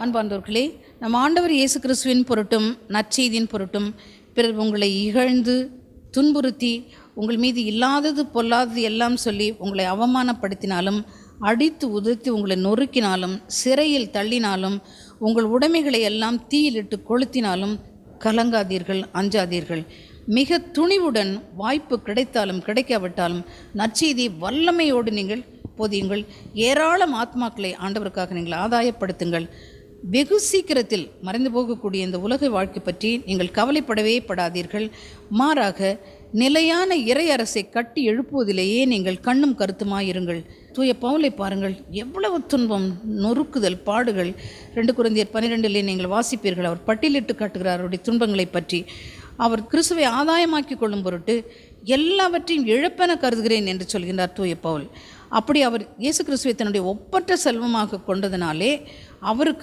அன்பார்ந்தவர்களே, நம் ஆண்டவர் இயேசு கிறிஸ்துவின் பொருட்டும் நற்செய்தியின் பொருட்டும் பிறர் உங்களை இகழ்ந்து துன்புறுத்தி உங்கள் மீது இல்லாதது பொல்லாதது எல்லாம் சொல்லி உங்களை அவமானப்படுத்தினாலும் அடித்து உதிர்த்து உங்களை நொறுக்கினாலும் சிறையில் தள்ளினாலும் உங்கள் உடைமைகளை எல்லாம் தீயிலிட்டு கொளுத்தினாலும் கலங்காதீர்கள், அஞ்சாதீர்கள். மிக துணிவுடன் வாய்ப்பு கிடைத்தாலும் கிடைக்காவிட்டாலும் நற்செய்தி வல்லமையோடு நீங்கள் போதியுங்கள். ஏராளம் ஆத்மாக்களை ஆண்டவருக்காக நீங்கள் ஆதாயப்படுத்துங்கள். வெகு சீக்கிரத்தில் மறைந்து போகக்கூடிய இந்த உலக வாழ்க்கை பற்றி நீங்கள் கவலைப்படவே படாதீர்கள். மாறாக நிலையான இறை அரசை கட்டி எழுப்புவதிலேயே நீங்கள் கண்ணும் கருத்துமாயிருங்கள். தூய பவுலை பாருங்கள், எவ்வளவு துன்பம், நொறுக்குதல், பாடுகள். 2 கொரிந்தியர் 12 நீங்கள் வாசிப்பீர்கள். அவர் பட்டியலிட்டு காட்டுகிறார் அவருடைய துன்பங்களை பற்றி. அவர் கிறிஸ்துவை ஆதாயமாக்கி கொள்ளும் பொருட்டு எல்லாவற்றையும் இழப்பென கருதுகிறேன் என்று சொல்கின்றார் தூய பவுல். அப்படி அவர் இயேசு கிறிஸ்துவை தன்னுடைய ஒப்பற்ற செல்வமாக கொண்டதினாலே அவருக்கு